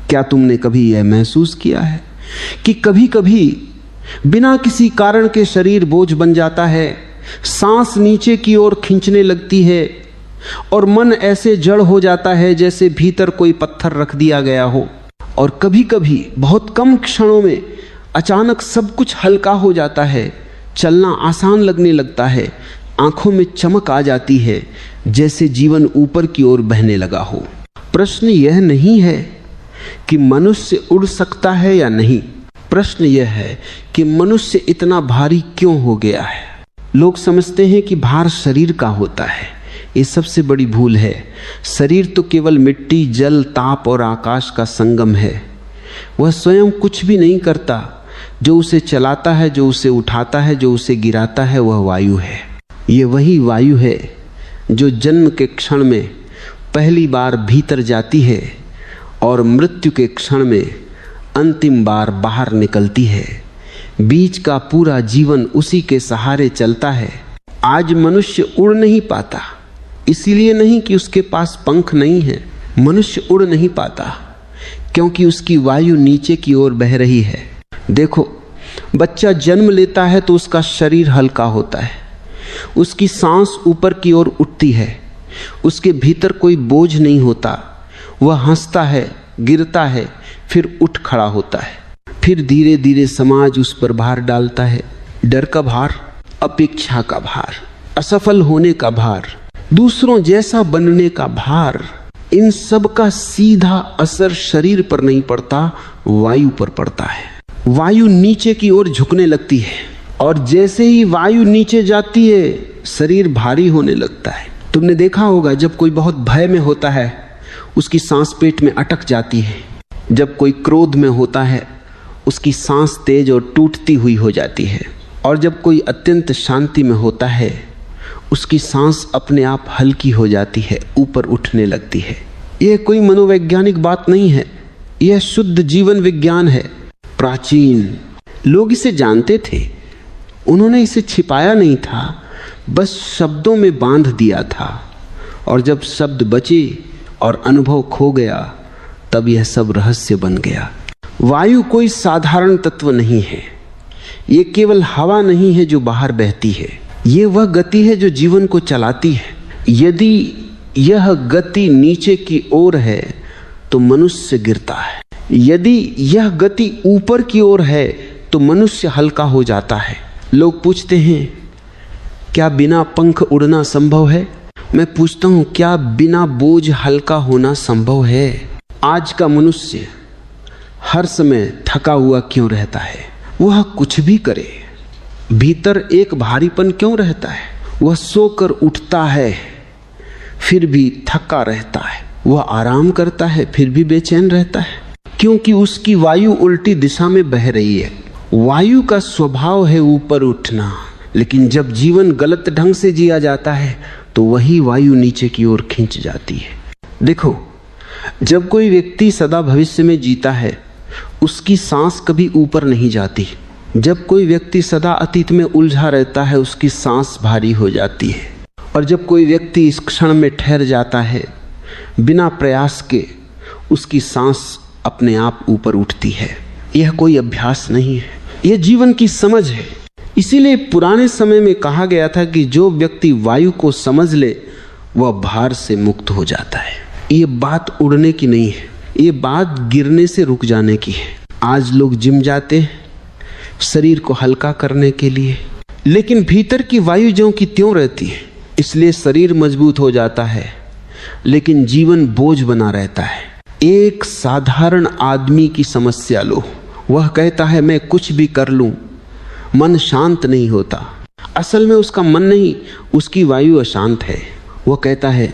क्या तुमने कभी यह महसूस किया है कि कभी कभी बिना किसी कारण के शरीर बोझ बन जाता है, सांस नीचे की ओर खींचने लगती है और मन ऐसे जड़ हो जाता है जैसे भीतर कोई पत्थर रख दिया गया हो। और कभी कभी बहुत कम क्षणों में अचानक सब कुछ हल्का हो जाता है, चलना आसान लगने लगता है, आंखों में चमक आ जाती है, जैसे जीवन ऊपर की ओर बहने लगा हो। प्रश्न यह नहीं है कि मनुष्य उड़ सकता है या नहीं, प्रश्न यह है कि मनुष्य इतना भारी क्यों हो गया है। लोग समझते हैं कि भार शरीर का होता है, ये सबसे बड़ी भूल है। शरीर तो केवल मिट्टी, जल, ताप और आकाश का संगम है। वह स्वयं कुछ भी नहीं करता। जो उसे चलाता है, जो उसे उठाता है, जो उसे गिराता है, वह वायु है। ये वही वायु है जो जन्म के क्षण में पहली बार भीतर जाती है और मृत्यु के क्षण में अंतिम बार बाहर निकलती है। बीच का पूरा जीवन उसी के सहारे चलता है। आज मनुष्य उड़ नहीं पाता, इसीलिए नहीं कि उसके पास पंख नहीं है। मनुष्य उड़ नहीं पाता क्योंकि उसकी वायु नीचे की ओर बह रही है। देखो, बच्चा जन्म लेता है तो उसका शरीर हल्का होता है, उसकी सांस ऊपर की ओर उठती है, उसके भीतर कोई बोझ नहीं होता। वह हंसता है, गिरता है, फिर उठ खड़ा होता है। फिर धीरे धीरे समाज उस पर भार डालता है, डर का भार, अपेक्षा का भार, असफल होने का भार, दूसरों जैसा बनने का भार। इन सब का सीधा असर शरीर पर नहीं पड़ता, वायु पर पड़ता है। वायु नीचे की ओर झुकने लगती है और जैसे ही वायु नीचे जाती है शरीर भारी होने लगता है। तुमने देखा होगा जब कोई बहुत भय में होता है उसकी सांस पेट में अटक जाती है। जब कोई क्रोध में होता है उसकी सांस तेज और टूटती हुई हो जाती है। और जब कोई अत्यंत शांति में होता है उसकी सांस अपने आप हल्की हो जाती है, ऊपर उठने लगती है। यह कोई मनोवैज्ञानिक बात नहीं है, यह शुद्ध जीवन विज्ञान है। प्राचीन लोग इसे जानते थे, उन्होंने इसे छिपाया नहीं था, बस शब्दों में बांध दिया था। और जब शब्द बचे और अनुभव खो गया तब यह सब रहस्य बन गया। वायु कोई साधारण तत्व नहीं है, ये केवल हवा नहीं है जो बाहर बहती है, ये वह गति है जो जीवन को चलाती है। यदि यह गति नीचे की ओर है तो मनुष्य गिरता है, यदि यह गति ऊपर की ओर है तो मनुष्य हल्का हो जाता है। लोग पूछते हैं क्या बिना पंख उड़ना संभव है? मैं पूछता हूं क्या बिना बोझ हल्का होना संभव है? आज का मनुष्य हर समय थका हुआ क्यों रहता है? वह कुछ भी करे भीतर एक भारीपन क्यों रहता है? वह सोकर उठता है फिर भी थका रहता है, वह आराम करता है फिर भी बेचैन रहता है, क्योंकि उसकी वायु उल्टी दिशा में बह रही है। वायु का स्वभाव है ऊपर उठना, लेकिन जब जीवन गलत ढंग से जिया जाता है तो वही वायु नीचे की ओर खींच जाती है। देखो, जब कोई व्यक्ति सदा भविष्य में जीता है उसकी सांस कभी ऊपर नहीं जाती। जब कोई व्यक्ति सदा अतीत में उलझा रहता है उसकी सांस भारी हो जाती है। और जब कोई व्यक्ति इस क्षण में ठहर जाता है बिना प्रयास के, उसकी सांस अपने आप ऊपर उठती है। यह कोई अभ्यास नहीं है, यह जीवन की समझ है। इसीलिए पुराने समय में कहा गया था कि जो व्यक्ति वायु को समझ ले वह भार से मुक्त हो जाता है। ये बात उड़ने की नहीं है, ये बात गिरने से रुक जाने की है। आज लोग जिम जाते हैं शरीर को हल्का करने के लिए, लेकिन भीतर की वायु ज्यों की त्यों रहती है, इसलिए शरीर मजबूत हो जाता है लेकिन जीवन बोझ बना रहता है। एक साधारण आदमी की समस्या लो, वह कहता है मैं कुछ भी कर लूं, मन शांत नहीं होता। असल में उसका मन नहीं, उसकी वायु अशांत है। वह कहता है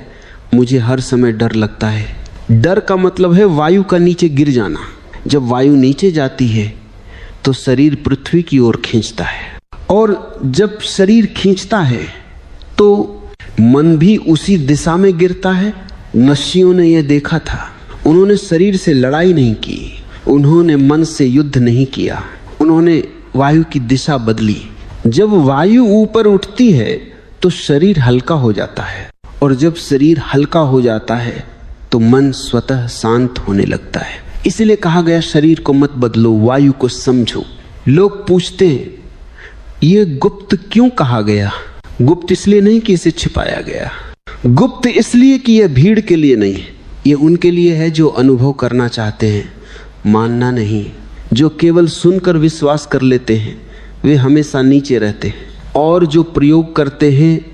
मुझे हर समय डर लगता है। डर का मतलब है वायु का नीचे गिर जाना। जब वायु नीचे जाती है तो शरीर पृथ्वी की ओर खींचता है, और जब शरीर खींचता है तो मन भी उसी दिशा में गिरता है। नस्सियों ने यह देखा था, उन्होंने शरीर से लड़ाई नहीं की, उन्होंने मन से युद्ध नहीं किया, उन्होंने वायु की दिशा बदली। जब वायु ऊपर उठती है तो शरीर हल्का हो जाता है, और जब शरीर हल्का हो जाता है तो मन स्वतः शांत होने लगता है। इसलिए कहा गया शरीर को मत बदलो, वायु को समझो। लोग पूछते हैं ये गुप्त क्यों कहा गया? गुप्त इसलिए नहीं कि इसे छिपाया गया, गुप्त इसलिए कि यह भीड़ के लिए नहीं है, ये उनके लिए है जो अनुभव करना चाहते हैं, मानना नहीं। जो केवल सुनकर विश्वास कर लेते हैं वे हमेशा नीचे रहते हैं, और जो प्रयोग करते हैं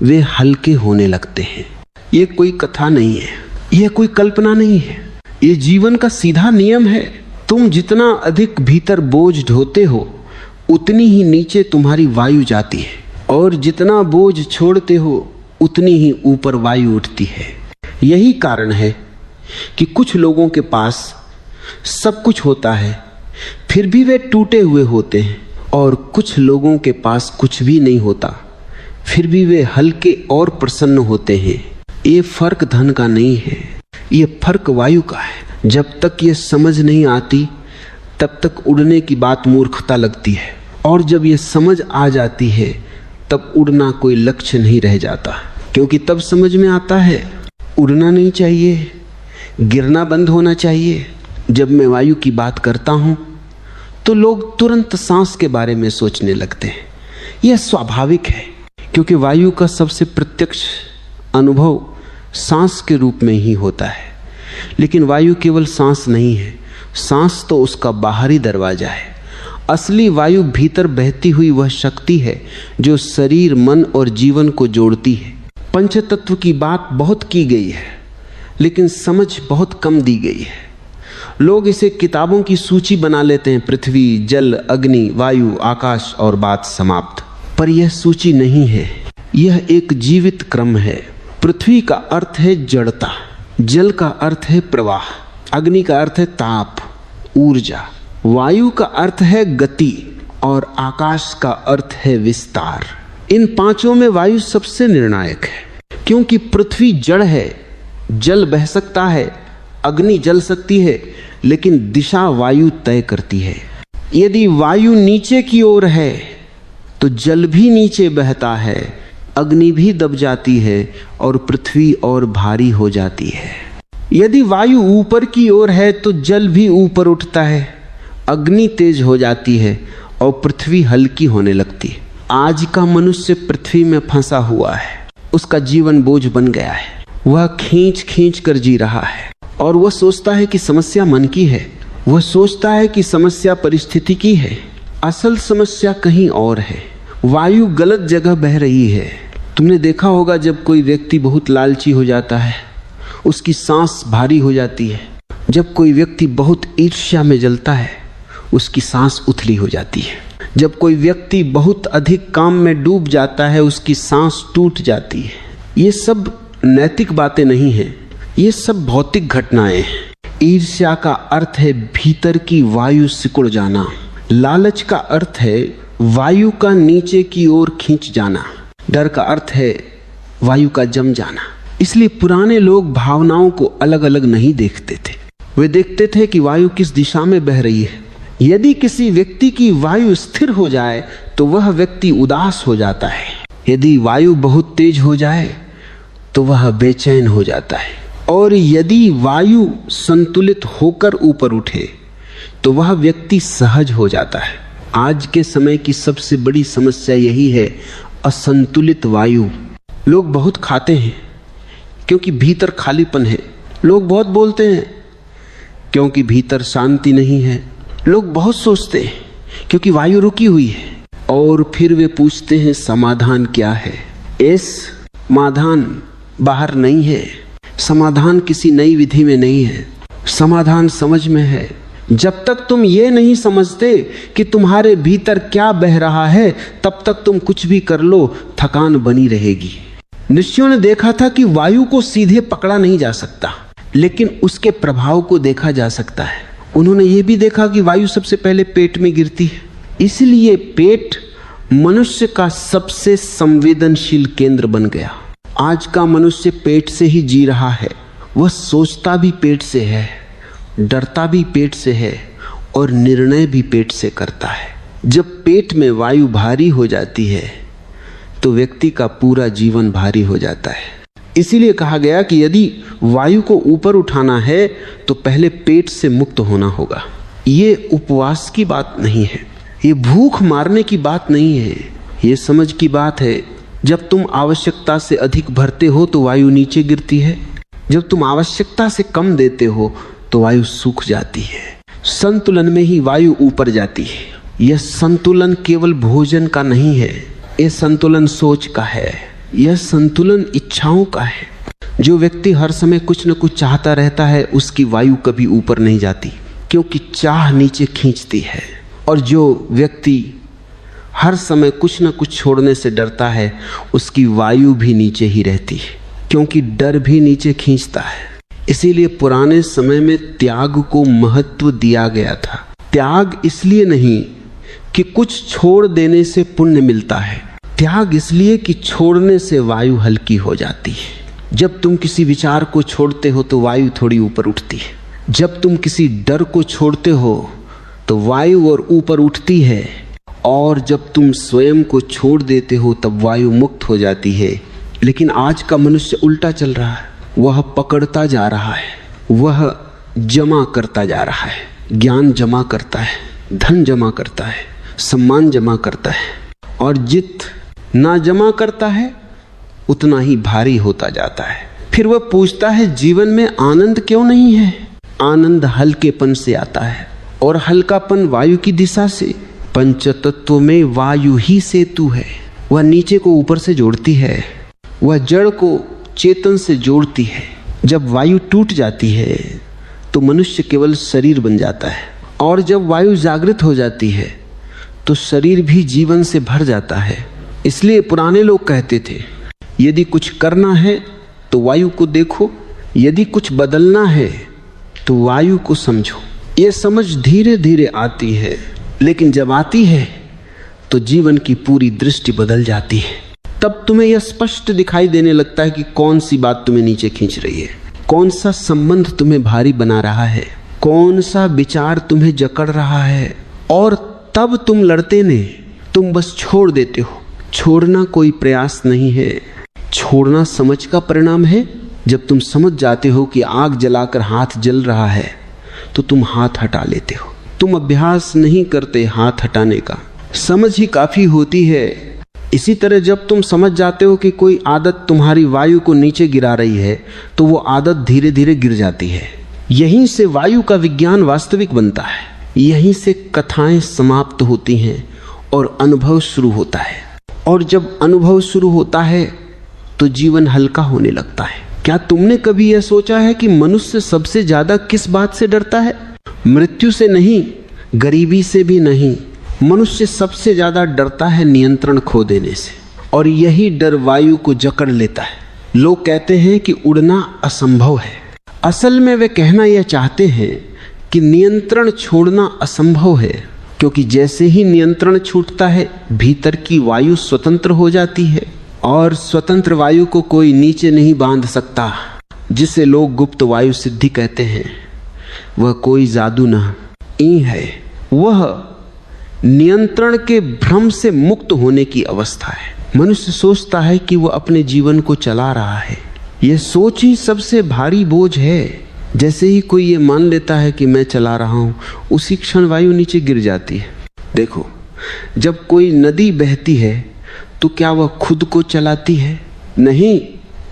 वे हल्के होने लगते हैं। ये कोई कथा नहीं है, यह कोई कल्पना नहीं है, ये जीवन का सीधा नियम है। तुम जितना अधिक भीतर बोझ ढोते हो उतनी ही नीचे तुम्हारी वायु जाती है, और जितना बोझ छोड़ते हो उतनी ही ऊपर वायु उठती है। यही कारण है कि कुछ लोगों के पास सब कुछ होता है फिर भी वे टूटे हुए होते हैं, और कुछ लोगों के पास कुछ भी नहीं होता फिर भी वे हल्के और प्रसन्न होते हैं। ये फर्क धन का नहीं है, ये फर्क वायु का है। जब तक ये समझ नहीं आती तब तक उड़ने की बात मूर्खता लगती है, और जब ये समझ आ जाती है तब उड़ना कोई लक्ष्य नहीं रह जाता, क्योंकि तब समझ में आता है उड़ना नहीं चाहिए, गिरना बंद होना चाहिए। जब मैं वायु की बात करता हूँ तो लोग तुरंत सांस के बारे में सोचने लगते हैं। यह स्वाभाविक है, क्योंकि वायु का सबसे प्रत्यक्ष अनुभव सांस के रूप में ही होता है। लेकिन वायु केवल सांस नहीं है, सांस तो उसका बाहरी दरवाजा है। असली वायु भीतर बहती हुई वह शक्ति है जो शरीर, मन और जीवन को जोड़ती है। पंचतत्व की बात बहुत की गई है, लेकिन समझ बहुत कम दी गई है। लोग इसे किताबों की सूची बना लेते हैं, पृथ्वी, जल, अग्नि, वायु, आकाश और बात समाप्त। पर यह सूची नहीं है, यह एक जीवित क्रम है। पृथ्वी का अर्थ है जड़ता, जल का अर्थ है प्रवाह, अग्नि का अर्थ है ताप, ऊर्जा, वायु का अर्थ है गति, और आकाश का अर्थ है विस्तार। इन पांचों में वायु सबसे निर्णायक है, क्योंकि पृथ्वी जड़ है, जल बह सकता है, अग्नि जल सकती है, लेकिन दिशा वायु तय करती है। यदि वायु नीचे की ओर है तो जल भी नीचे बहता है, अग्नि भी दब जाती है और पृथ्वी और भारी हो जाती है। यदि वायु ऊपर की ओर है तो जल भी ऊपर उठता है, अग्नि तेज हो जाती है और पृथ्वी हल्की होने लगती है। आज का मनुष्य पृथ्वी में फंसा हुआ है, उसका जीवन बोझ बन गया है, वह खींच खींच कर जी रहा है, और वह सोचता है कि समस्या मन की है, वह सोचता है कि समस्या परिस्थिति की है। असल समस्या कहीं और है। वायु गलत जगह बह रही है। तुमने देखा होगा जब कोई व्यक्ति बहुत लालची हो जाता है उसकी सांस भारी हो जाती है। जब कोई व्यक्ति बहुत ईर्ष्या में जलता है उसकी सांस उथली हो जाती है। जब कोई व्यक्ति बहुत अधिक काम में डूब जाता है उसकी सांस टूट जाती है। ये सब नैतिक बातें नहीं हैं, ये सब भौतिक घटनाएं हैं। ईर्ष्या का अर्थ है भीतर की वायु सिकुड़ जाना, लालच का अर्थ है वायु का नीचे की ओर खींच जाना, डर का अर्थ है वायु का जम जाना। इसलिए पुराने लोग भावनाओं को अलग अलग नहीं देखते थे, वे देखते थे कि वायु किस दिशा में बह रही है। यदि किसी व्यक्ति की वायु स्थिर हो जाए तो वह व्यक्ति उदास हो जाता है, यदि वायु बहुत तेज हो जाए तो वह बेचैन हो जाता है, और यदि वायु संतुलित होकर ऊपर उठे तो वह व्यक्ति सहज हो जाता है। आज के समय की सबसे बड़ी समस्या यही है, असंतुलित वायु। लोग बहुत खाते हैं क्योंकि भीतर खालीपन है, लोग बहुत बोलते हैं क्योंकि भीतर शांति नहीं है, लोग बहुत सोचते हैं क्योंकि वायु रुकी हुई है, और फिर वे पूछते हैं समाधान क्या है। इस समाधान बाहर नहीं है, समाधान किसी नई विधि में नहीं है, समाधान समझ में है। जब तक तुम ये नहीं समझते कि तुम्हारे भीतर क्या बह रहा है तब तक तुम कुछ भी कर लो, थकान बनी रहेगी। ऋषियों ने देखा था कि वायु को सीधे पकड़ा नहीं जा सकता, लेकिन उसके प्रभाव को देखा जा सकता है। उन्होंने ये भी देखा कि वायु सबसे पहले पेट में गिरती है, इसलिए पेट मनुष्य का सबसे संवेदनशील केंद्र बन गया। आज का मनुष्य पेट से ही जी रहा है, वह सोचता भी पेट से है, डरता भी पेट से है, और निर्णय भी पेट से करता है। जब पेट में वायु भारी हो जाती है तो व्यक्ति का पूरा जीवन भारी हो जाता है। इसीलिए कहा गया कि यदि वायु को ऊपर उठाना है तो पहले पेट से मुक्त होना होगा। ये उपवास की बात नहीं है, ये भूख मारने की बात नहीं है, ये समझ की बात है। जब तुम आवश्यकता से अधिक भरते हो तो वायु नीचे गिरती है, जब तुम आवश्यकता से कम देते हो तो वायु सूख जाती है। संतुलन में ही वायु ऊपर जाती है। यह संतुलन केवल भोजन का नहीं है, यह संतुलन सोच का है, यह संतुलन इच्छाओं का है। जो व्यक्ति हर समय कुछ न कुछ चाहता रहता है उसकी वायु कभी ऊपर नहीं जाती, क्योंकि चाह नीचे खींचती है। और जो व्यक्ति हर समय कुछ न कुछ छोड़ने से डरता है उसकी वायु भी नीचे ही रहती है, क्योंकि डर भी नीचे खींचता है। इसीलिए पुराने समय में त्याग को महत्व दिया गया था। त्याग इसलिए नहीं कि कुछ छोड़ देने से पुण्य मिलता है, त्याग इसलिए कि छोड़ने से वायु हल्की हो जाती है। जब तुम किसी विचार को छोड़ते हो तो वायु थोड़ी ऊपर उठती है, जब तुम किसी डर को छोड़ते हो तो वायु और ऊपर उठती है, और जब तुम स्वयं को छोड़ देते हो तब वायु मुक्त हो जाती है। लेकिन आज का मनुष्य उल्टा चल रहा है, वह पकड़ता जा रहा है, वह जमा करता जा रहा है, ज्ञान जमा करता है, धन जमा करता है, सम्मान जमा करता है, और जितना जमा करता है उतना ही भारी होता जाता है। फिर वह पूछता है जीवन में आनंद क्यों नहीं है? आनंद हल्केपन से आता है, और हल्कापन वायु की दिशा से। पंचतत्व में वायु ही सेतु है, वह नीचे को ऊपर से जोड़ती है, वह जड़ को चेतन से जोड़ती है। जब वायु टूट जाती है तो मनुष्य केवल शरीर बन जाता है, और जब वायु जागृत हो जाती है तो शरीर भी जीवन से भर जाता है। इसलिए पुराने लोग कहते थे यदि कुछ करना है तो वायु को देखो, यदि कुछ बदलना है तो वायु को समझो। ये समझ धीरे धीरे आती है, लेकिन जब आती है तो जीवन की पूरी दृष्टि बदल जाती है। तब तुम्हें यह स्पष्ट दिखाई देने लगता है कि कौन सी बात तुम्हें नीचे खींच रही है, कौन सा संबंध तुम्हें भारी बना रहा है, कौन सा विचार तुम्हें जकड़ रहा है। और तब तुम लड़ते नहीं, तुम बस छोड़ देते हो। छोड़ना कोई प्रयास नहीं है, छोड़ना समझ का परिणाम है। जब तुम समझ जाते हो कि आग जलाकर हाथ जल रहा है तो तुम हाथ हटा लेते हो। तुम अभ्यास नहीं करते हाथ हटाने का, समझ ही काफी होती है। इसी तरह जब तुम समझ जाते हो कि कोई आदत तुम्हारी वायु को नीचे गिरा रही है तो वो आदत धीरे धीरे गिर जाती है। यहीं से वायु का विज्ञान वास्तविक बनता है, यहीं से कथाएं समाप्त होती हैं और अनुभव शुरू होता है। और जब अनुभव शुरू होता है तो जीवन हल्का होने लगता है। क्या तुमने कभी यह सोचा है कि मनुष्य सबसे ज्यादा किस बात से डरता है? मृत्यु से नहीं, गरीबी से भी नहीं। मनुष्य सबसे ज्यादा डरता है नियंत्रण खो देने से, और यही डर वायु को जकड़ लेता है। लोग कहते हैं कि उड़ना असंभव है। असल में वे कहना यह चाहते हैं कि नियंत्रण छोड़ना असंभव है, क्योंकि जैसे ही नियंत्रण छूटता है भीतर की वायु स्वतंत्र हो जाती है, और स्वतंत्र वायु को कोई नीचे नहीं बांध सकता। जिसे लोग गुप्त वायु सिद्धि कहते हैं, वह कोई जादू नहीं है, वह नियंत्रण के भ्रम से मुक्त होने की अवस्था है। मनुष्य सोचता है कि वह अपने जीवन को चला रहा है। यह सोच ही सबसे भारी बोझ है। जैसे ही कोई ये मान लेता है कि मैं चला रहा हूं, उसी क्षण वायु नीचे गिर जाती है। देखो, जब कोई नदी बहती है तो क्या वह खुद को चलाती है? नहीं,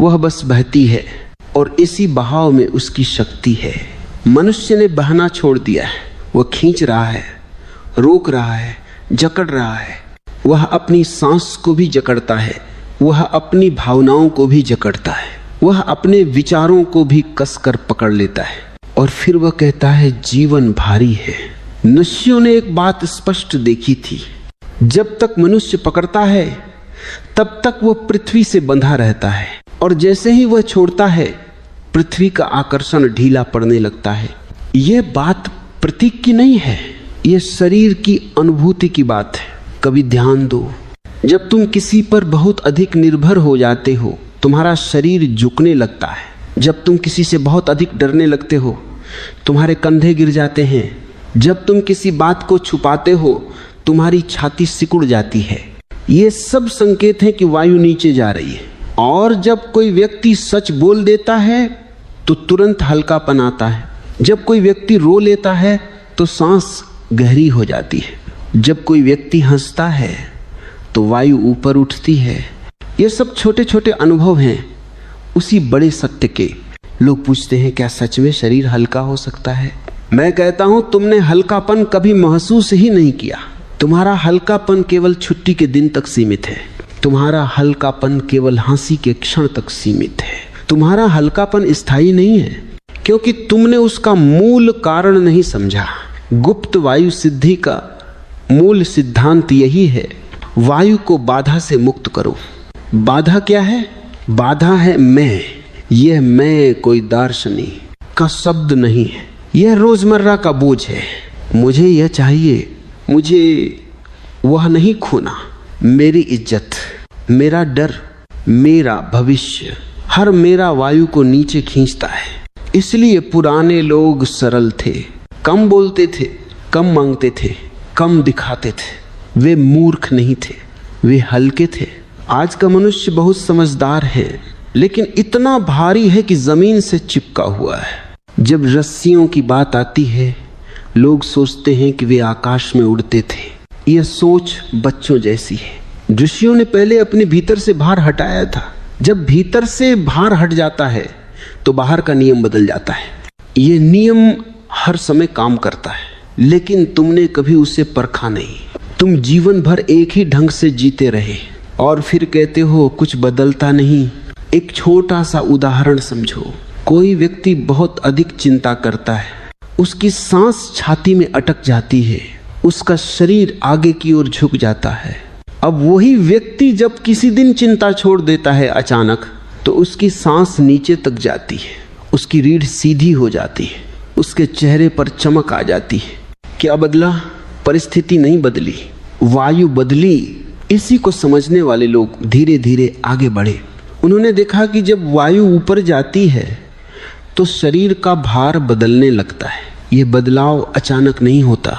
वह बस बहती है, और इसी बहाव में उसकी शक्ति है। मनुष्य ने बहना छोड़ दिया है, वह खींच रहा है, रोक रहा है, जकड़ रहा है। वह अपनी सांस को भी जकड़ता है, वह अपनी भावनाओं को भी जकड़ता है, वह अपने विचारों को भी कसकर पकड़ लेता है, और फिर वह कहता है जीवन भारी है। ऋषियों ने एक बात स्पष्ट देखी थी, जब तक मनुष्य पकड़ता है तब तक वह पृथ्वी से बंधा रहता है, और जैसे ही वह छोड़ता है पृथ्वी का आकर्षण ढीला पड़ने लगता है। यह बात प्रतीक की नहीं है, यह शरीर की अनुभूति की बात है। कभी ध्यान दो, जब तुम किसी पर बहुत अधिक निर्भर हो जाते हो तुम्हारा शरीर झुकने लगता है। जब तुम किसी से बहुत अधिक डरने लगते हो तुम्हारे कंधे गिर जाते हैं। जब तुम किसी बात को छुपाते हो तुम्हारी छाती सिकुड़ जाती है। ये सब संकेत हैं कि वायु नीचे जा रही है, और जब कोई व्यक्ति सच बोल देता है तो तुरंत हल्कापन आता है। जब कोई व्यक्ति रो लेता है तो सांस गहरी हो जाती है। जब कोई व्यक्ति हंसता है तो वायु ऊपर उठती है। ये सब छोटे छोटे अनुभव हैं उसी बड़े सत्य के। लोग पूछते हैं क्या सच में शरीर हल्का हो सकता है? मैं कहता हूं तुमने हल्कापन कभी महसूस ही नहीं किया। तुम्हारा हल्कापन केवल छुट्टी के दिन तक सीमित है। तुम्हारा हल्कापन केवल हंसी के क्षण तक सीमित है। तुम्हारा हल्कापन स्थायी नहीं है, क्योंकि तुमने उसका मूल कारण नहीं समझा। गुप्त वायु सिद्धि का मूल सिद्धांत यही है, वायु को बाधा से मुक्त करो। बाधा क्या है? बाधा है मैं। यह मैं कोई दार्शनिक का शब्द नहीं है, यह रोजमर्रा का बोझ है। मुझे यह चाहिए, मुझे वह नहीं खोना। मेरी इज्जत, मेरा डर, मेरा भविष्य, हर मेरा वायु को नीचे खींचता है। इसलिए पुराने लोग सरल थे, कम बोलते थे, कम मांगते थे, कम दिखाते थे। वे मूर्ख नहीं थे, वे हल्के थे। आज का मनुष्य बहुत समझदार है, लेकिन इतना भारी है कि जमीन से चिपका हुआ है। जब रस्सियों की बात आती है, लोग सोचते हैं कि वे आकाश में उड़ते थे। यह सोच बच्चों जैसी है। ऋषियों ने पहले अपने भीतर से भार हटाया था। जब भीतर से भार हट जाता है तो बाहर का नियम बदल जाता है। यह नियम हर समय काम करता है, लेकिन तुमने कभी उसे परखा नहीं। तुम जीवन भर एक ही ढंग से जीते रहे और फिर कहते हो कुछ बदलता नहीं। एक छोटा सा उदाहरण समझो। कोई व्यक्ति बहुत अधिक चिंता करता है, उसकी सांस छाती में अटक जाती है, उसका शरीर आगे की ओर झुक जाता है। अब वही व्यक्ति जब किसी दिन चिंता छोड़ देता है अचानक, तो उसकी सांस नीचे तक जाती है, उसकी रीढ़ सीधी हो जाती है, उसके चेहरे पर चमक आ जाती है। क्या बदला? परिस्थिति नहीं बदली, वायु बदली। इसी को समझने वाले लोग धीरे धीरे आगे बढ़े। उन्होंने देखा कि जब वायु ऊपर जाती है तो शरीर का भार बदलने लगता है। ये बदलाव अचानक नहीं होता,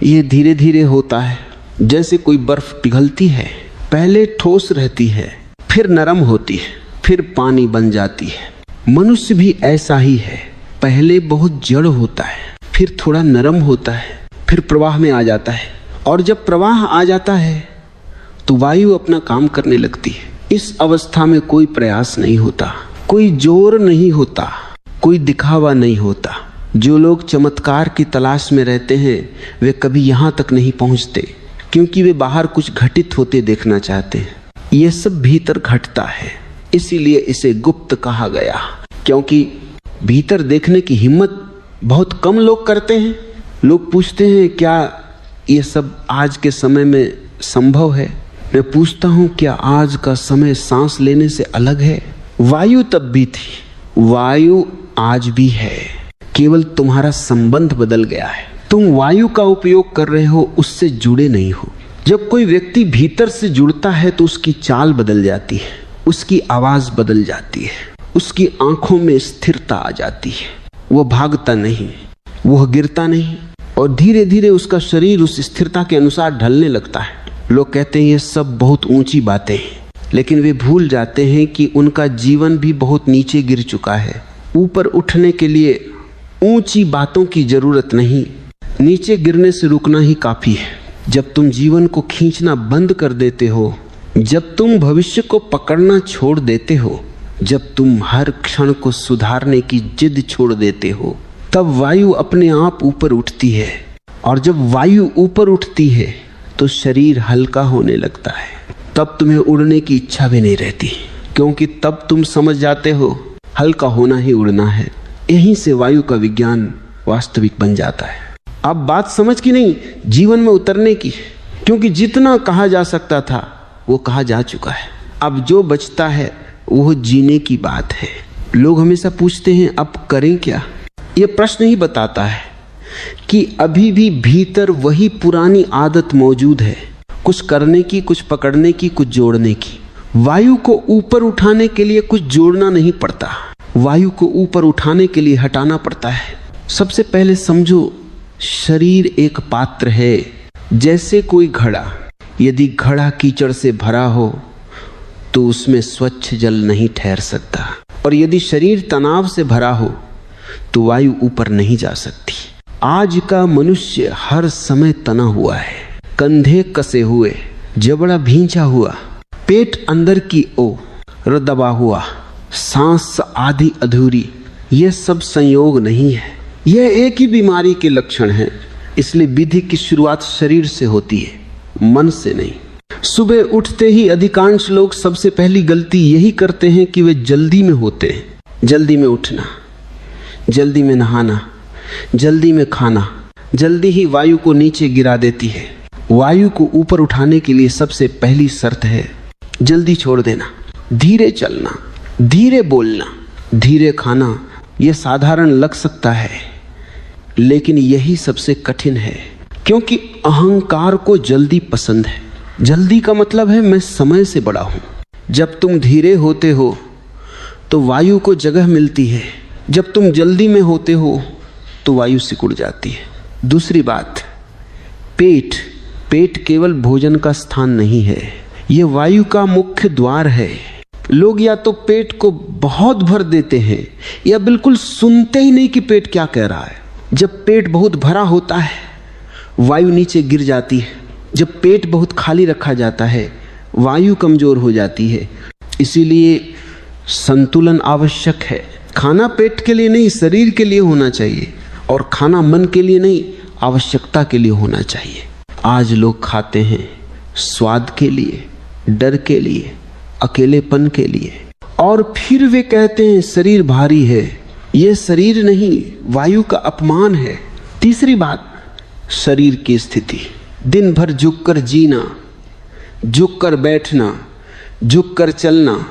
ये धीरे धीरे होता है। जैसे कोई बर्फ पिघलती है, पहले ठोस रहती है, फिर नरम होती है, फिर पानी बन जाती है। मनुष्य भी ऐसा ही है, पहले बहुत जड़ होता है, फिर थोड़ा नरम होता है, फिर प्रवाह में आ जाता है। और जब प्रवाह आ जाता है तो वायु अपना काम करने लगती है। इस अवस्था में कोई प्रयास नहीं होता, कोई जोर नहीं होता, कोई दिखावा नहीं होता। जो लोग चमत्कार की तलाश में रहते हैं वे कभी यहाँ तक नहीं पहुँचते, क्योंकि वे बाहर कुछ घटित होते देखना चाहते हैं। यह सब भीतर घटता है, इसीलिए इसे गुप्त कहा गया, क्योंकि भीतर देखने की हिम्मत बहुत कम लोग करते हैं। लोग पूछते हैं क्या ये सब आज के समय में संभव है? मैं पूछता हूँ क्या आज का समय सांस लेने से अलग है? वायु तब भी थी, वायु आज भी है, केवल तुम्हारा संबंध बदल गया है। तुम वायु का उपयोग कर रहे हो, उससे जुड़े नहीं हो। जब कोई व्यक्ति भीतर से जुड़ता है तो उसकी चाल बदल जाती है, उसकी आवाज बदल जाती है, उसकी आंखों में स्थिरता आ जाती है। वह भागता नहीं, वह गिरता नहीं, और धीरे धीरे उसका शरीर उस स्थिरता के अनुसार ढलने लगता है। लोग कहते हैं ये सब बहुत ऊंची बातें हैं, लेकिन वे भूल जाते हैं कि उनका जीवन भी बहुत नीचे गिर चुका है। ऊपर उठने के लिए ऊंची बातों की जरूरत नहीं, नीचे गिरने से रुकना ही काफी है। जब तुम जीवन को खींचना बंद कर देते हो, जब तुम भविष्य को पकड़ना छोड़ देते हो, जब तुम हर क्षण को सुधारने की जिद छोड़ देते हो, तब वायु अपने आप ऊपर उठती है। और जब वायु ऊपर उठती है तो शरीर हल्का होने लगता है। तब तुम्हें उड़ने की इच्छा भी नहीं रहती, क्योंकि तब तुम समझ जाते हो हल्का होना ही उड़ना है। यहीं से वायु का विज्ञान वास्तविक बन जाता है। अब बात समझ की नहीं, जीवन में उतरने की, क्योंकि जितना कहा जा सकता था वो कहा जा चुका है। अब जो बचता है वो जीने की बात है। लोग हमेशा पूछते हैं अब करें क्या? ये प्रश्न ही बताता है कि अभी भी भीतर वही पुरानी आदत मौजूद है, कुछ करने की, कुछ पकड़ने की, कुछ जोड़ने की। वायु को ऊपर उठाने के लिए कुछ जोड़ना नहीं पड़ता, वायु को ऊपर उठाने के लिए हटाना पड़ता है। सबसे पहले समझो, शरीर एक पात्र है, जैसे कोई घड़ा। यदि घड़ा कीचड़ से भरा हो तो उसमें स्वच्छ जल नहीं ठहर सकता। और यदि शरीर तनाव से भरा हो तो वायु ऊपर नहीं जा सकती। आज का मनुष्य हर समय तना हुआ है, कंधे कसे हुए, जबड़ा भींचा हुआ, पेट अंदर की ओर दबा हुआ, सांस आधी अधूरी। यह सब संयोग नहीं है, यह एक ही बीमारी के लक्षण है। इसलिए विधि की शुरुआत शरीर से होती है, मन से नहीं। सुबह उठते ही अधिकांश लोग सबसे पहली गलती यही करते हैं कि वे जल्दी में होते हैं। जल्दी में उठना, जल्दी में नहाना, जल्दी में खाना, जल्दी ही वायु को नीचे गिरा देती है। वायु को ऊपर उठाने के लिए सबसे पहली शर्त है जल्दी छोड़ देना, धीरे चलना, धीरे बोलना, धीरे खाना। यह साधारण लग सकता है, लेकिन यही सबसे कठिन है, क्योंकि अहंकार को जल्दी पसंद है। जल्दी का मतलब है मैं समय से बड़ा हूं। जब तुम धीरे होते हो तो वायु को जगह मिलती है, जब तुम जल्दी में होते हो तो वायु सिकुड़ जाती है। दूसरी बात, पेट केवल भोजन का स्थान नहीं है, यह वायु का मुख्य द्वार है। लोग या तो पेट को बहुत भर देते हैं या बिल्कुल सुनते ही नहीं कि पेट क्या कह रहा है। जब पेट बहुत भरा होता है वायु नीचे गिर जाती है, जब पेट बहुत खाली रखा जाता है वायु कमजोर हो जाती है। इसीलिए संतुलन आवश्यक है। खाना पेट के लिए नहीं, शरीर के लिए होना चाहिए, और खाना मन के लिए नहीं, आवश्यकता के लिए होना चाहिए। आज लोग खाते हैं स्वाद के लिए, डर के लिए, अकेलेपन के लिए, और फिर वे कहते हैं शरीर भारी है। यह शरीर नहीं, वायु का अपमान है। तीसरी बात, शरीर की स्थिति, दिन भर झुककर जीना, झुककर बैठना, झुककर चलना,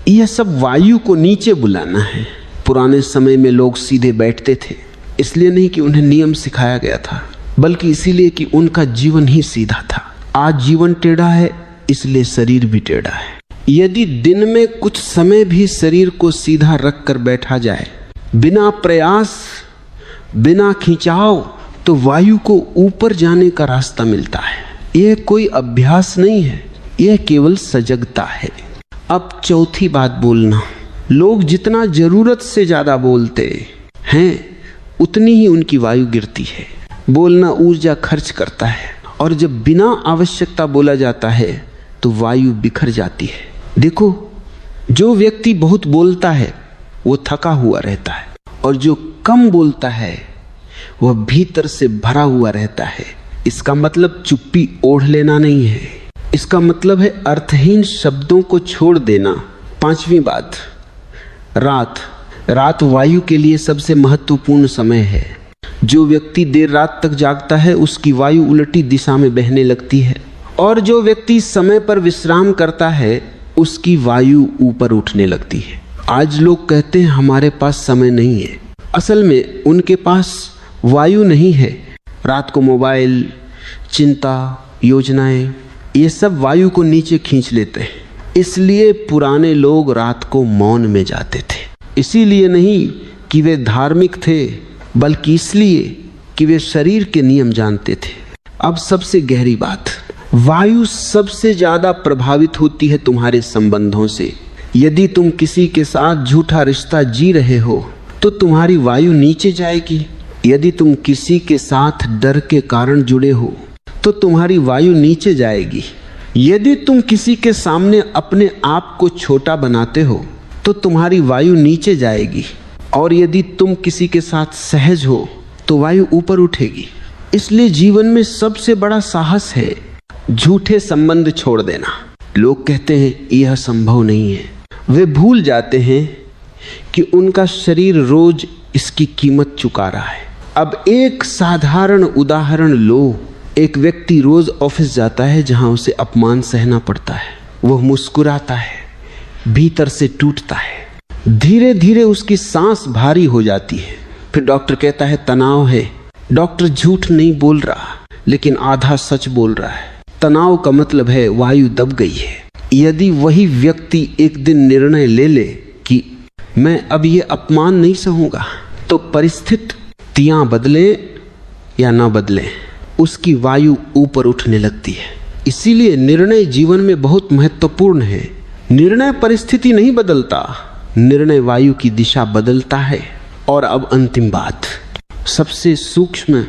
यह सब वायु को नीचे बुलाना है। पुराने समय में लोग सीधे बैठते थे, इसलिए नहीं कि उन्हें नियम सिखाया गया था, बल्कि इसीलिए कि उनका जीवन ही सीधा था। आज जीवन टेढ़ा है, इसलिए शरीर भी टेढ़ा है। यदि दिन में कुछ समय भी शरीर को सीधा रख कर बैठा जाए, बिना प्रयास, बिना खिंचाव, तो वायु को ऊपर जाने का रास्ता मिलता है। यह कोई अभ्यास नहीं है, यह केवल सजगता है। अब चौथी बात बोलना। लोग जितना जरूरत से ज्यादा बोलते हैं उतनी ही उनकी वायु गिरती है। बोलना ऊर्जा खर्च करता है, और जब बिना आवश्यकता बोला जाता है तो वायु बिखर जाती है। देखो, जो व्यक्ति बहुत बोलता है वो थका हुआ रहता है, और जो कम बोलता है वह भीतर से भरा हुआ रहता है। इसका मतलब चुप्पी ओढ़ लेना नहीं है, इसका मतलब है अर्थहीन शब्दों को छोड़ देना। पांचवी बात, रात वायु के लिए सबसे महत्वपूर्ण समय है। जो व्यक्ति देर रात तक जागता है उसकी वायु उल्टी दिशा में बहने लगती है, और जो व्यक्ति समय पर विश्राम करता है उसकी वायु ऊपर उठने लगती है। आज लोग कहते हैं हमारे पास समय नहीं है, असल में उनके पास वायु नहीं है। रात को मोबाइल, चिंता, योजनाएं, ये सब वायु को नीचे खींच लेते हैं। इसलिए पुराने लोग रात को मौन में जाते थे, इसीलिए नहीं कि वे धार्मिक थे, बल्कि इसलिए कि वे शरीर के नियम जानते थे। अब सबसे गहरी बात, वायु सबसे ज्यादा प्रभावित होती है तुम्हारे संबंधों से। यदि तुम किसी के साथ झूठा रिश्ता जी रहे हो तो तुम्हारी वायु नीचे जाएगी। यदि तुम किसी के साथ डर के कारण जुड़े हो तो तुम्हारी वायु नीचे जाएगी। यदि तुम किसी के सामने अपने आप को छोटा बनाते हो तो तुम्हारी वायु नीचे जाएगी, और यदि तुम किसी के साथ सहज हो तो वायु ऊपर उठेगी। इसलिए जीवन में सबसे बड़ा साहस है झूठे संबंध छोड़ देना। लोग कहते हैं यह संभव नहीं है। वे भूल जाते हैं कि उनका शरीर रोज इसकी कीमत चुका रहा है। अब एक साधारण उदाहरण लो। एक व्यक्ति रोज ऑफिस जाता है जहां उसे अपमान सहना पड़ता है। वह मुस्कुराता है, भीतर से टूटता है। धीरे धीरे उसकी सांस भारी हो जाती है। फिर डॉक्टर कहता है तनाव है। डॉक्टर झूठ नहीं बोल रहा, लेकिन आधा सच बोल रहा है। तनाव का मतलब है वायु दब गई है। यदि वही व्यक्ति एक दिन निर्णय ले ले कि मैं अब ये अपमान नहीं सहूंगा, तो परिस्थितियां बदले या ना बदले, उसकी वायु ऊपर उठने लगती है। इसीलिए निर्णय जीवन में बहुत महत्वपूर्ण है। निर्णय परिस्थिति नहीं बदलता, निर्णय वायु की दिशा बदलता है। और अब अंतिम बात, सबसे सूक्ष्म,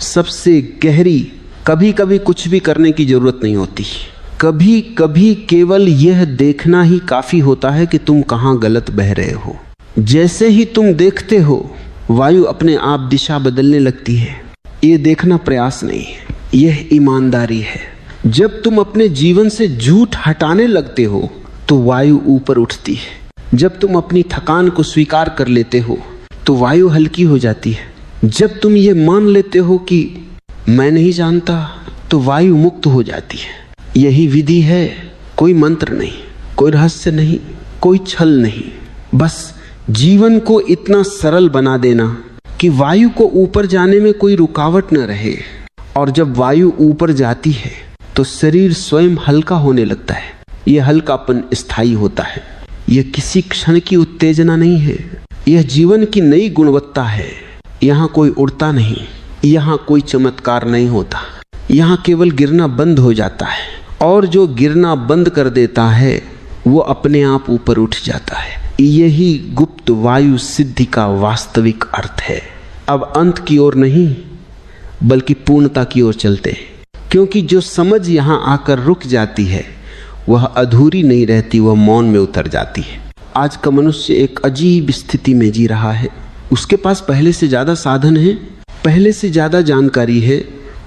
सबसे गहरी, कभी कभी कुछ भी करने की जरूरत नहीं होती। कभी कभी केवल यह देखना ही काफी होता है कि तुम कहाँ गलत बह रहे हो। जैसे ही तुम देखते हो, वायु अपने आप दिशा बदलने लगती है। ये देखना प्रयास नहीं है, यह ईमानदारी है। जब तुम अपने जीवन से झूठ हटाने लगते हो तो वायु ऊपर उठती है। जब तुम अपनी थकान को स्वीकार कर लेते हो तो वायु हल्की हो जाती है। जब तुम ये मान लेते हो कि मैं नहीं जानता तो वायु मुक्त हो जाती है। यही विधि है, कोई मंत्र नहीं, कोई रहस्य नहीं, कोई छल नहीं। बस जीवन को इतना सरल बना देना कि वायु को ऊपर जाने में कोई रुकावट न रहे। और जब वायु ऊपर जाती है तो शरीर स्वयं हल्का होने लगता है। यह हल्कापन स्थायी होता है। यह किसी क्षण की उत्तेजना नहीं है, यह जीवन की नई गुणवत्ता है। यहाँ कोई उड़ता नहीं, यहाँ कोई चमत्कार नहीं होता, यहाँ केवल गिरना बंद हो जाता है। और जो गिरना बंद कर देता है वो अपने आप ऊपर उठ जाता है। यही गुप्त वायु सिद्धि का वास्तविक अर्थ है। अब अंत की ओर नहीं बल्कि पूर्णता की ओर चलते हैं, क्योंकि जो समझ यहाँ आकर रुक जाती है वह अधूरी नहीं रहती, वह मौन में उतर जाती है। आज का मनुष्य एक अजीब स्थिति में जी रहा है। उसके पास पहले से ज़्यादा साधन है, पहले से ज़्यादा जानकारी है,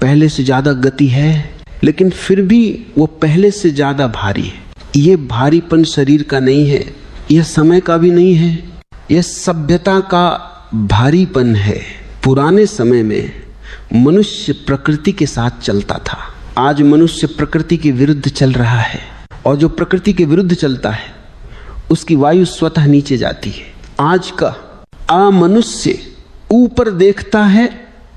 पहले से ज़्यादा गति है, लेकिन फिर भी वो पहले से ज़्यादा भारी है। ये भारीपन शरीर का नहीं है, यह समय का भी नहीं है, यह सभ्यता का भारीपन है। पुराने समय में मनुष्य प्रकृति के साथ चलता था, आज मनुष्य प्रकृति के विरुद्ध चल रहा है। और जो प्रकृति के विरुद्ध चलता है उसकी वायु स्वतः नीचे जाती है। आज का मनुष्य ऊपर देखता है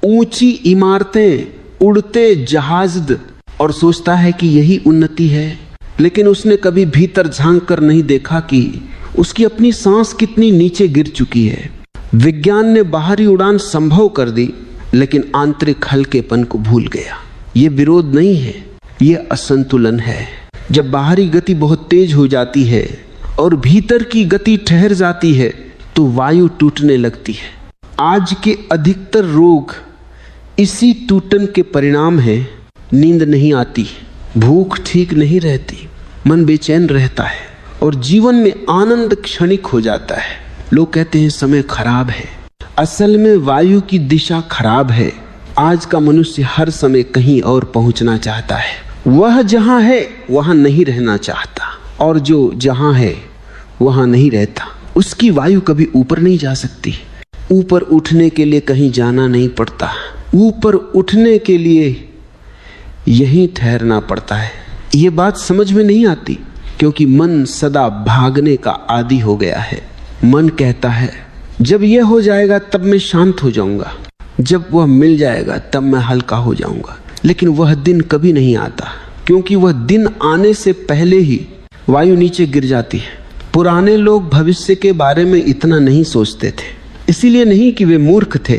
ऊंची इमारतें, उड़ते जहाज और सोचता है कि यही उन्नति है, लेकिन उसने कभी भीतर झांक कर नहीं देखा कि उसकी अपनी सांस कितनी नीचे गिर चुकी है। विज्ञान ने बाहरी उड़ान संभव कर दी, लेकिन आंतरिक हल्केपन को भूल गया। ये विरोध नहीं है, ये असंतुलन है। जब बाहरी गति बहुत तेज हो जाती है और भीतर की गति ठहर जाती है तो वायु टूटने लगती है। आज के अधिकतर रोग इसी टूटन के परिणाम है। नींद नहीं आती, भूख ठीक नहीं रहती, मन बेचैन रहता है और जीवन में आनंद क्षणिक हो जाता है। लोग कहते हैं समय खराब है, असल में वायु की दिशा खराब है। आज का मनुष्य हर समय कहीं और पहुंचना चाहता है। वह जहां है वहां नहीं रहना चाहता, और जो जहां है वहां नहीं रहता। उसकी वायु कभी ऊपर नहीं जा सकती। ऊपर उठने के लिए कहीं जाना नहीं पड़ता, ऊपर उठने के लिए यहीं ठहरना पड़ता है। ये बात समझ में नहीं आती, क्योंकि मन सदा भागने का आदी हो गया है। मन कहता है जब यह हो जाएगा तब मैं शांत हो जाऊंगा, जब वह मिल जाएगा तब मैं हल्का हो जाऊंगा। लेकिन वह दिन कभी नहीं आता, क्योंकि वह दिन आने से पहले ही वायु नीचे गिर जाती है। पुराने लोग भविष्य के बारे में इतना नहीं सोचते थे, इसीलिए नहीं कि वे मूर्ख थे,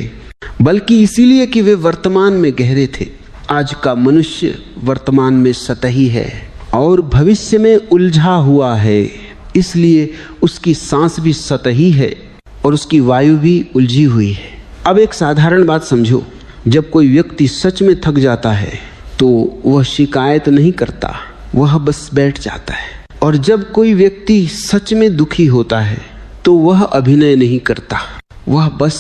बल्कि इसीलिए कि वे वर्तमान में गहरे थे। आज का मनुष्य वर्तमान में सतही है और भविष्य में उलझा हुआ है, इसलिए उसकी सांस भी सतही है और उसकी वायु भी उलझी हुई है। अब एक साधारण बात समझो, जब कोई व्यक्ति सच में थक जाता है तो वह शिकायत नहीं करता, वह बस बैठ जाता है। और जब कोई व्यक्ति सच में दुखी होता है तो वह अभिनय नहीं करता, वह बस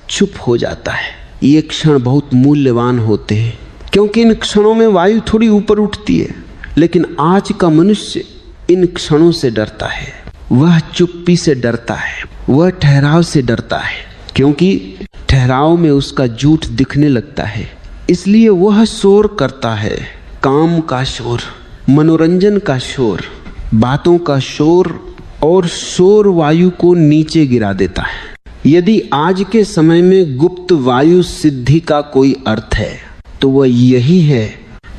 चुप हो जाता है। ये क्षण बहुत मूल्यवान होते हैं, क्योंकि इन क्षणों में वायु थोड़ी ऊपर उठती है। लेकिन आज का मनुष्य इन क्षणों से डरता है, वह चुप्पी से डरता है, वह ठहराव से डरता है, क्योंकि ठहराव में उसका झूठ दिखने लगता है। इसलिए वह शोर करता है, काम का शोर, मनोरंजन का शोर, बातों का शोर, और शोर वायु को नीचे गिरा देता है। यदि आज के समय में गुप्त वायु सिद्धि का कोई अर्थ है तो वह यही है,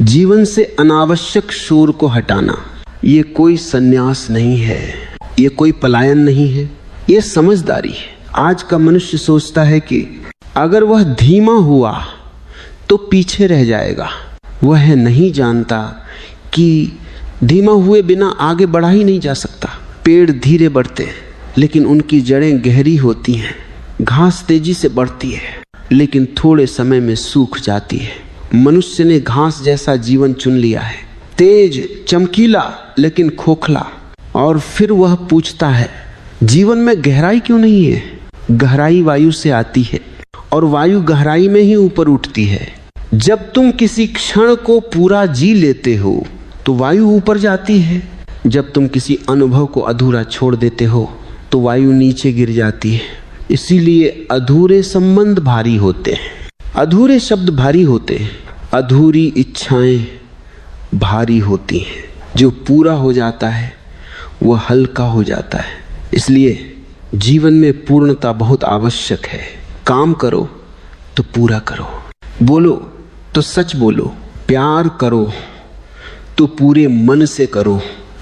जीवन से अनावश्यक शोर को हटाना। ये कोई संन्यास नहीं है, ये कोई पलायन नहीं है, ये समझदारी है। आज का मनुष्य सोचता है कि अगर वह धीमा हुआ तो पीछे रह जाएगा। वह नहीं जानता कि धीमा हुए बिना आगे बढ़ा ही नहीं जा सकता। पेड़ धीरे बढ़ते हैं लेकिन उनकी जड़ें गहरी होती हैं। घास तेजी से बढ़ती है लेकिन थोड़े समय में सूख जाती है। मनुष्य ने घास जैसा जीवन चुन लिया है, तेज, चमकीला लेकिन खोखला। और फिर वह पूछता है, जीवन में गहराई क्यों नहीं है? गहराई वायु से आती है और वायु गहराई में ही ऊपर उठती है। जब तुम किसी क्षण को पूरा जी लेते हो तो वायु ऊपर जाती है। जब तुम किसी अनुभव को अधूरा छोड़ देते हो तो वायु नीचे गिर जाती है। इसीलिए अधूरे संबंध भारी होते हैं, अधूरे शब्द भारी होते हैं, अधूरी इच्छाएं भारी होती हैं। जो पूरा हो जाता है वह हल्का हो जाता है। इसलिए जीवन में पूर्णता बहुत आवश्यक है। काम करो तो पूरा करो, बोलो तो सच बोलो, प्यार करो तो पूरे मन से करो।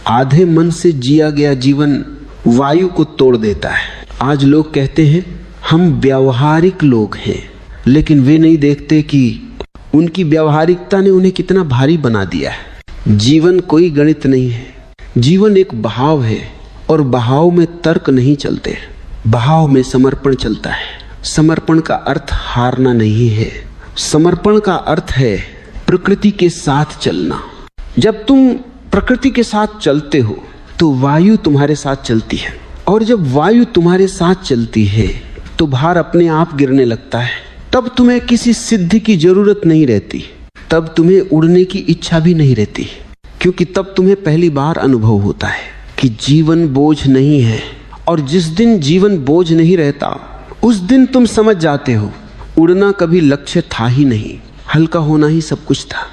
आधे मन से जिया गया जीवन वायु को तोड़ देता है। आज लोग कहते हैं हम व्यावहारिक लोग हैं, लेकिन वे नहीं देखते कि उनकी व्यावहारिकता ने उन्हें कितना भारी बना दिया है। जीवन कोई गणित नहीं है, जीवन एक बहाव है और बहाव में तर्क नहीं चलते, बहाव में समर्पण चलता है। समर्पण का अर्थ हारना नहीं है, समर्पण का अर्थ है प्रकृति के साथ चलना। जब तुम प्रकृति के साथ चलते हो तो वायु तुम्हारे साथ चलती है, और जब वायु तुम्हारे साथ चलती है तो भार अपने आप गिरने लगता है। तब तुम्हें किसी सिद्धि की जरूरत नहीं रहती, तब तुम्हें उड़ने की इच्छा भी नहीं रहती, क्योंकि तब तुम्हें पहली बार अनुभव होता है कि जीवन बोझ नहीं है। और जिस दिन जीवन बोझ नहीं रहता उस दिन तुम समझ जाते हो उड़ना कभी लक्ष्य था ही नहीं, हल्का होना ही सब कुछ था।